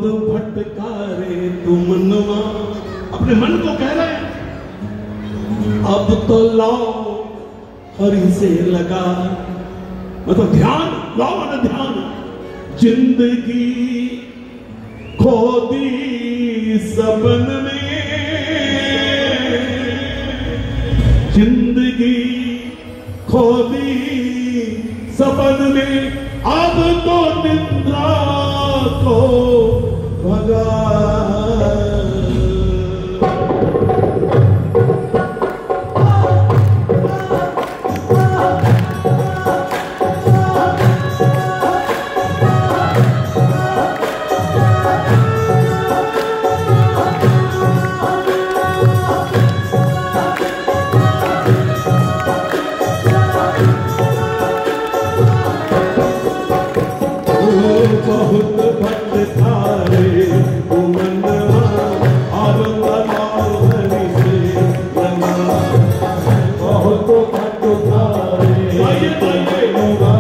भटकारे तू मनवा, अपने मन को कह रहे हैं अब तो लाओ हरि से लगा, मतलब ध्यान लाओ ना ध्यान। जिंदगी खो दी सबन में, जिंदगी खो दी सबन में, अब तो निंदा को भगा। बहुत भटकारे तू मनवा, अब लगाओ हरि से लगा। बहुत भटकारे मनवा,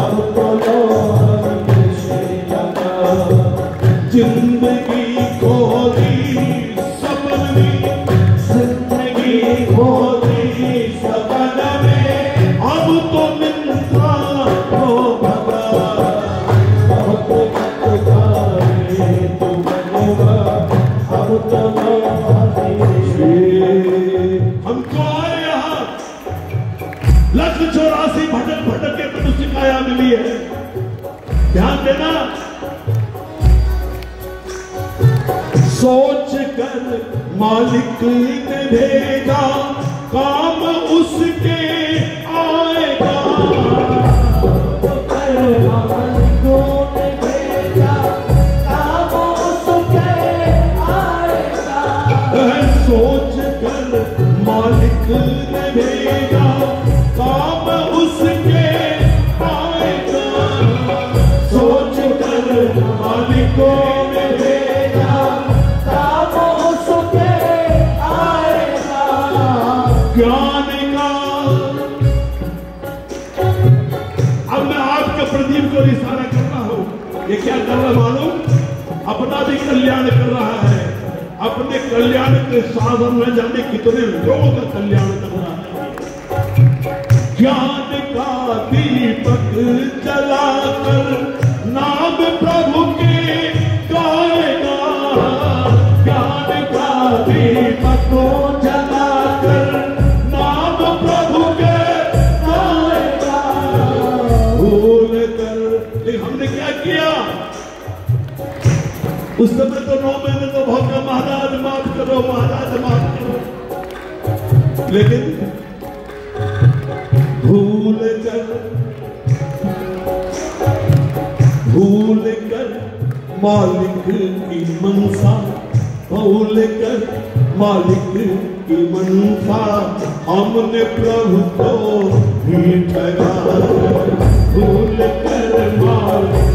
अब तो लगाओ हरि से लगा। जिंदगी खो दी सबन में, जिंदगी खो दी सबन में, अब तो निंदा को भगा। हमको आए यहाँ 184 भटक भटक के मनुष्य काया मिली है। ध्यान देना, सोच कर मालिक ने भेजा, काम उसके आएगा। सोच कर मालिक ने भेजा, काम उसके आएगा। सोच कर मालिकों ने भेजा, काम उसके आएगा। ज्ञान का, अब मैं आपके प्रदीप को इशारा कर रहा हूं, ये क्या कर रहा मालूम? अपना भी कल्याण कर रहा है, अपने कल्याण के साधन में जाने कितने लोगों का कल्याण करना है। ज्ञान का दीपक जलाकर नाम प्रभु के गाएगा। ज्ञान का दीपक जलाकर नाम प्रभु के गाएगा। भूल कर, लेकिन हमने क्या किया उस समय? तो 9 महीने तो बहुत कम, महाराज माफ करो, महाराज माफ करो। लेकिन भूल कर मालिक की मनसा, भूल कर मालिक की मनसा, हमने प्रभु को ही ठगा। भूल कर मालिक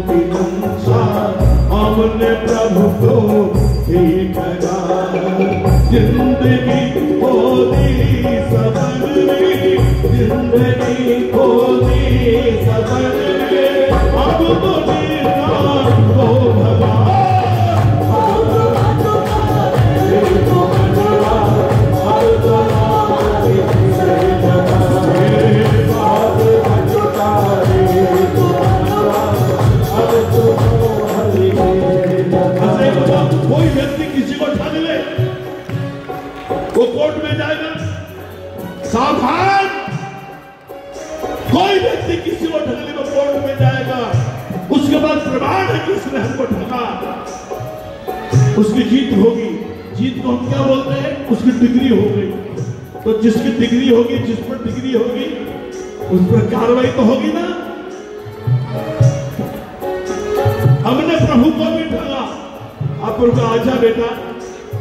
की मनसा, हमने प्रभु को ही ठगा। जिंदगी खो दी सबन में, जिंदगी खो दी सबन में, अब तो निंदा को भगा। कोई व्यक्ति किसी को ठग ले, वो कोर्ट में जाएगा। सावधान, कोई व्यक्ति किसी को ठग ले वो कोर्ट में जाएगा। उसके बाद प्रमाण है कि उसने हमको ठगा, उसकी जीत होगी। जीत को हम क्या बोलते हैं? उसकी डिग्री हो गई। तो जिसकी डिग्री होगी, जिस पर डिग्री होगी, उस पर कार्रवाई तो होगी ना। हमने प्रभु को भी ठगा। आप उनका आजा बेटा,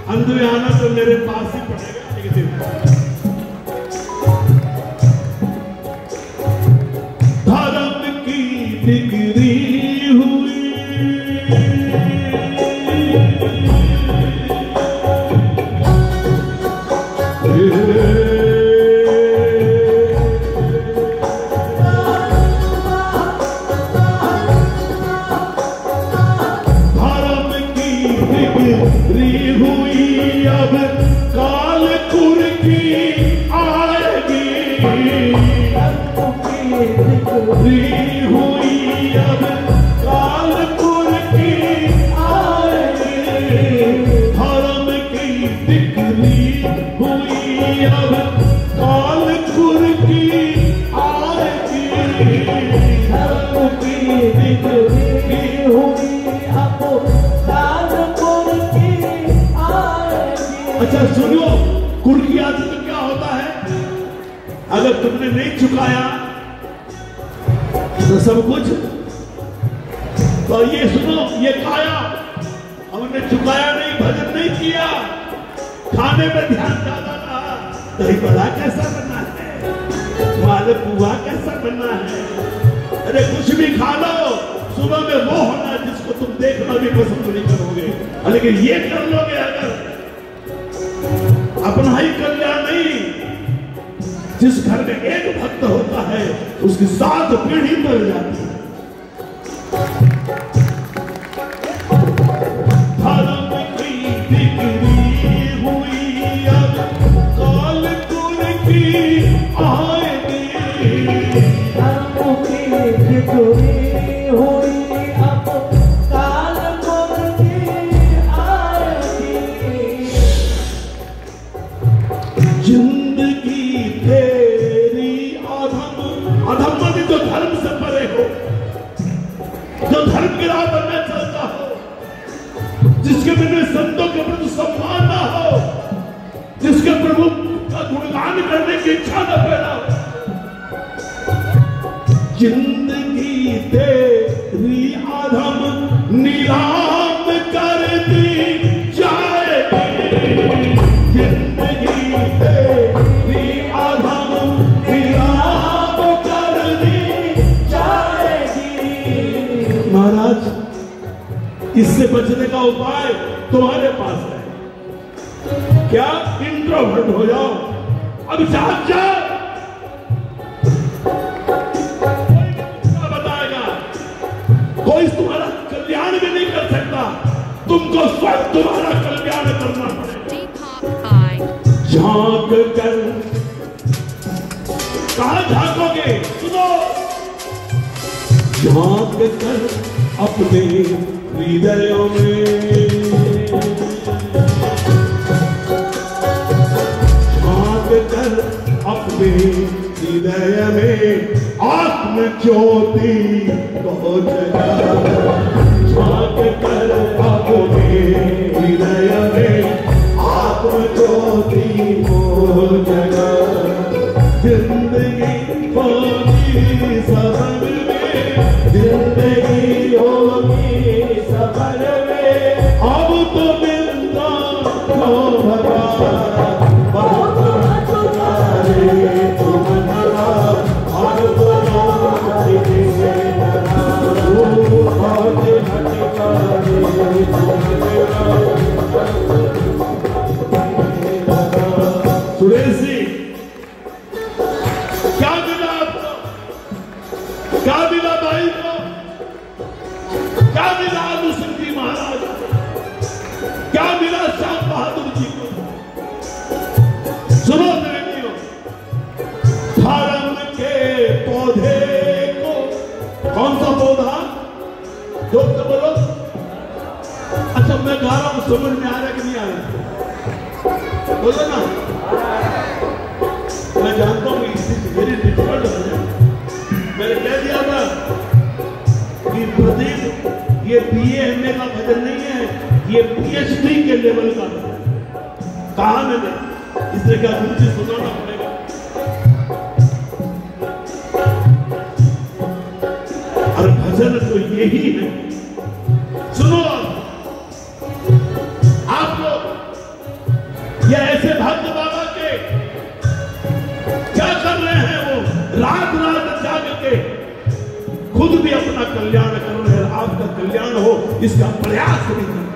अंदर आना तो मेरे पास ही पड़ेगा। धर्म की डिग्री हुई, बिखरी हुई अब कालपुर की आएगी, धर्म की बिखरी हुई अब कालपुर की आएगी, धर्म की बिखरी हुई अब कालपुर की आएगी। अच्छा सुनो, कुल की आदत तो क्या होता है, अगर तुमने नहीं चुकाया तो सब कुछ, तो ये सुनो, ये खाया, हमने चुकाया नहीं, भजन नहीं किया, खाने में ध्यान ज्यादा रहा, दही बड़ा कैसा बना है, मालपुआ कैसा बना है, अरे कुछ भी खा लो, सुबह में वो होना जिसको तुम देखना भी पसंद नहीं करोगे, लेकिन ये कर लोगे अगर अपना ही कल्याण नहीं, जिस घर में एक भक्त होता है उसकी 7 पीढ़ी मर जाती है। धर्म की बिखरी हुई अब कालपुर की आएगी, धर्म की बिखरी हुई अब कालपुर की आएगी। जिंदगी तेरी अधम, अधम माने जो धर्म से परे हो, जो धर्म की राह पर न चलता हो, जिसके बिना संतों के प्रति सम्मान ना हो, जिसके प्रभु का गुणगान करने की इच्छा न पैदा हो, जिंदगी तेरी अधम नीलाम कर दी जाएगी, जिंदगी तेरी अधम नीलाम कर दी जाएगी। महाराज, इससे बचने का उपाय तुम्हारे पास है, क्या इंट्रोवर्ट हो जाओ, अब जाग जाओ, कोई तुम्हारा कल्याण भी नहीं कर सकता, तुमको स्वयं तुम्हारा कल्याण करना पड़ेगा। झांक कर, कहां झांकोगे, सुनो, झांक कर अपने हृदयों में, झांक कर अपने हृदय में आत्म ज्योति को जगा, झांक कर अपने हृदय में आत्म ज्योति को जगा, जिंदगी होगी सफर में, जिंदगी होगी सफर में, अब तो मिलता हो भगा, सुरेश जी, क्या मिला आपको, क्या मिला भाई को, क्या मिला आलू सिंह जी महाराज, क्या मिला श्याम बहादुर जी को, सुनो प्रेमियों, धर्म के पौधे को, कौन सा पौधा, जोर से बोलो, अच्छा मैं गा रहा हूं, समझ में आ रहा कि नहीं आ रहा, बोलो ना, मैं जानता हूँ मेरी डिफिकल्ट हो जाए, मैंने कह दिया था कि प्रदीप ये BA MA का भजन नहीं है, ये PhD के लेवल का भजन, कहा मैंने, इसलिए क्या मुझे सुनाना पड़ेगा। और भजन तो यही है, सुनो आप लोग, ये ऐसे भक्त बाबा के क्या कर रहे हैं, वो रात रात जाग के खुद भी अपना कल्याण कर रहे हैं, आपका कल्याण हो इसका प्रयास नहीं कर रहे।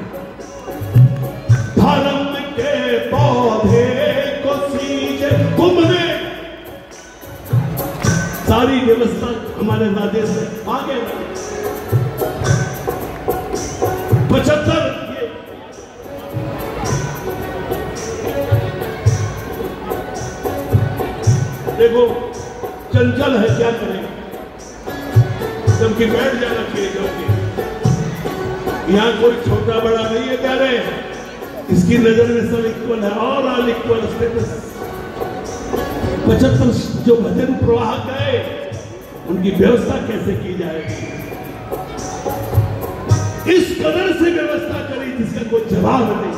धर्म के पौधे को सींचे, तुमने सारी व्यवस्था हमारे नाते से आगे 75 देखो चंचल है, क्या करें, जबकि बैठ जाना चाहिए जबकि यहाँ कोई छोटा बड़ा नहीं है कह रहे, इसकी नजर में सब इक्वल है और ऑल इक्वल स्टेटस। 75 जो भजन प्रवाह गए उनकी व्यवस्था कैसे की जाएगी? इस कदर से व्यवस्था करी जिसका कोई जवाब नहीं।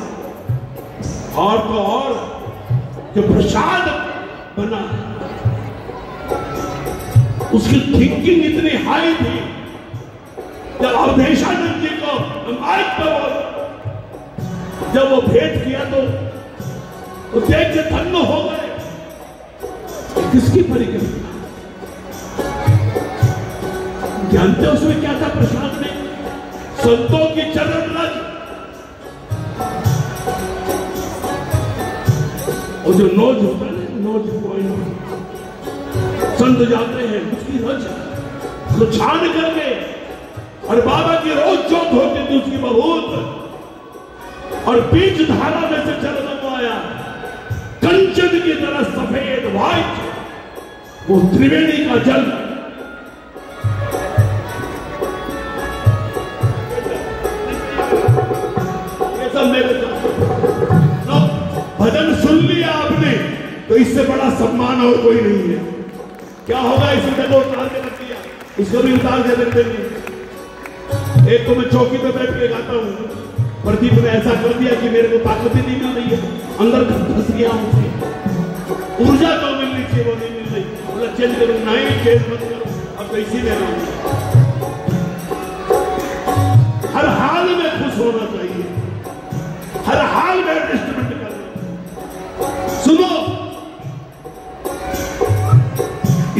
और तो और जो प्रसाद बना उसकी थिंकिंग इतनी हाई थी, जब अवधेशानंद जी को माइक पर जब वो भेंट किया तो वो देख के धन्य हो गए। किसकी परिक्रमा जानते हो उसमें क्या था? प्रसाद में संतों की चरण रज और जो नोज होता है, नोज पॉइंट संत जाते हैं उसकी रज तो छान करके, और बाबा की रोज जोत होती थी उसकी बहुत, और बीच धारा में से जल आया कंचन की तरह सफेद व्हाइट, वो त्रिवेणी का जल। ये सब मेरे भजन सुन लिया आपने तो इससे बड़ा सम्मान और कोई नहीं है। क्या होगा? इसने तो उतार के रख दिया, इसको भी उतार के रख देंगे। एक तो मैं चौकी पे बैठ के गाता हूँ, प्रदीप ने ऐसा कर दिया कि मेरे को ताकत ही नहीं मिल रही है, अंदर फंस गया हूँ। ऊर्जा जो मिलनी चाहिए वो नहीं मिल रही। बोला चेंज करो, नहीं चेंज मत करो, अब तो इसी में रहूंगा। हर हाल में खुश होना चाहिए, हर हाल में एडजस्टमेंट करना। सुनो,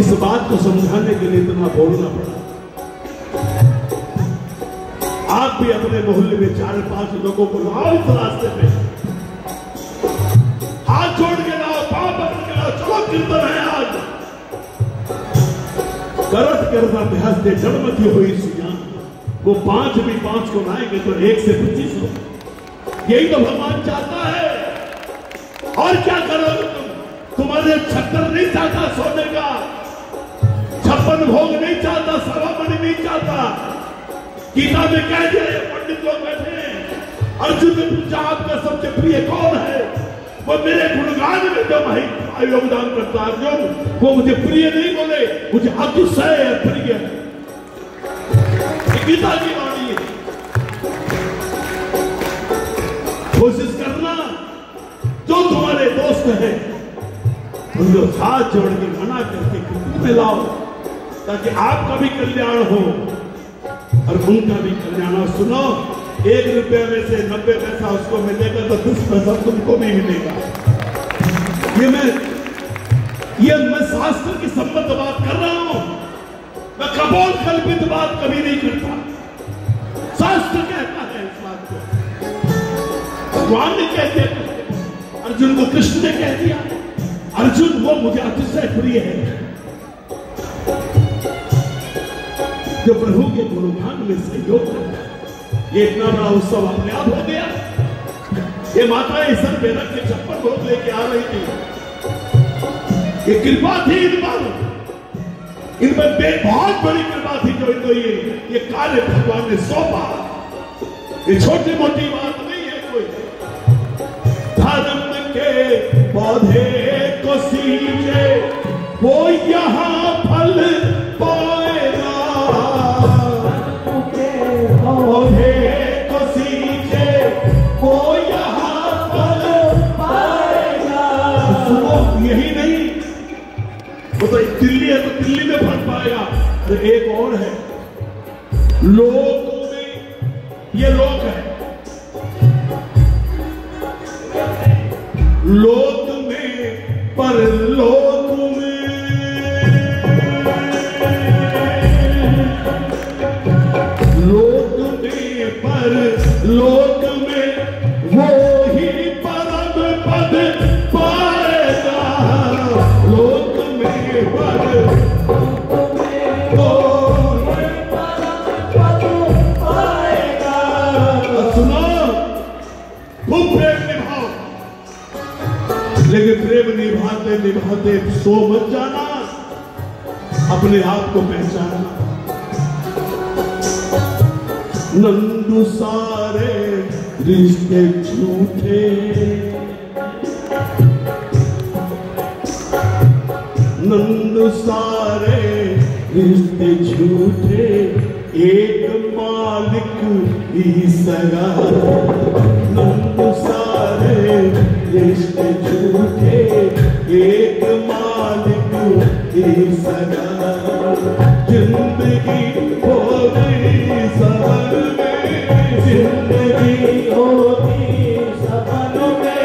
इस बात को समझाने के लिए इतना बोलना पड़ा। आप भी अपने मोहल्ले में 4-5 लोगों को लाओ इस रास्ते पे, हाथ जोड़ के लाओ, पांव पकड़ के लाओ, चलो कीर्तन है आज। करत करता अभ्यास दे जड़मती हुई सुजान, वो 5 भी 5 को लाएंगे तो 1 से 25 हो। यही तो भगवान चाहता है। और क्या करोगे तुम? तुम्हारे 76 नहीं चाहता सोने का, 56 भोग नहीं चाहता, सवामणि नहीं चाहता। गीता में कह दिया, पंडित लोग बैठे हैं, अर्जुन ने पूछा आपका सबसे प्रिय कौन है? वो मेरे गुणगान में जो योगदान करता अर्जुन, वो मुझे प्रिय नहीं बोले, मुझे अतिशय प्रिय है। गीता की वाणी है। कोशिश करना जो तुम्हारे दोस्त हैं उनको हाथ जोड़ के मना करके कीर्तन में लाओ, ताकि आपका भी कल्याण हो और उनका भी कल्याण। सुनो, 1 रुपये में से 90 पैसा उसको मिलेगा तो 10 पैसा तुमको भी मिलेगा। ये मैं शास्त्र की सम्मत बात कर रहा हूं, मैं कपोल कल्पित बात कभी नहीं करता। शास्त्र कहता है इस बात को, भगवान ने कह दिया, अर्जुन को कृष्ण ने कह दिया, अर्जुन वो मुझे अतिशय प्रिय है। जो प्रभु के गुणगान में सहयोग करता है, ये इतना बड़ा उत्सव अपने आप हो गया। ये माताएं सर पे रख के 56 भोग लेके आ रही थी, ये कृपा थी इन पर बहुत बड़ी कृपा थी जो इनको ये कार्य भगवान ने सौंपा। ये छोटी मोटी बात नहीं है कोई। धर्म के पौधे को सींचे वो यहाँ फल पाएगा, पौधे को सींचे वो यहाँ फल पाएगा। सुनो, यही नहीं, वो तो दिल्ली है तो दिल्ली में फल पाएगा। तो एक और है, लोक में, ये लोक है, लोक में परलोक में, लोक में परलोक में वो ही परम पद पाएगा। लोक में परलोक में वो ही परम पद पाएगा। सुनो, खूब प्रेम निभाओ, लेकिन प्रेम निभाते निभाते सो मत जाना, अपने आप को पहचानना। नंदू सारे रिश्ते झूठे, नंदू सारे रिश्ते झूठे, एक मालिक ही सगा। नंदू सारे रिश्ते झूठे, एक मालिक ही सगा। जिंदगी हो गई सफर में, जिंदगी होगी सफर में,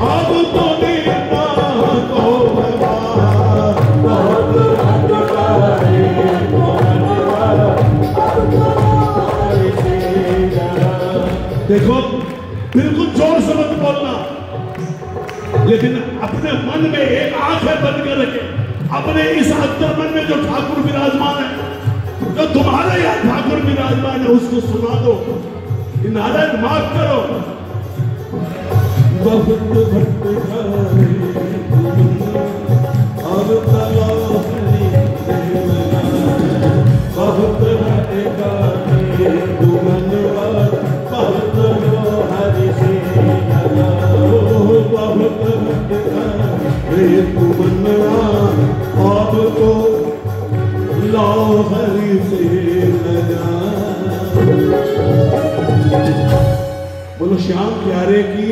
अब तो देखना तो देखो बिल्कुल जोर से मत बोलना, लेकिन अपने मन में एक आंखें बंद कर रखे, अपने इस अंतर्मन में जो ठाकुर विराजमान है, जो तुम्हारे यहाँ ठाकुर विराजमान है, उसको सुना दो, नारायण माफ करो। बहुत भटकाए अब तला बहुत भटकाए तुमनवा, बहुत हरि से लगा, बहुत भटकाए तुमनवा, अब तो लो हरि से लगा। बोलो श्याम प्यारे की।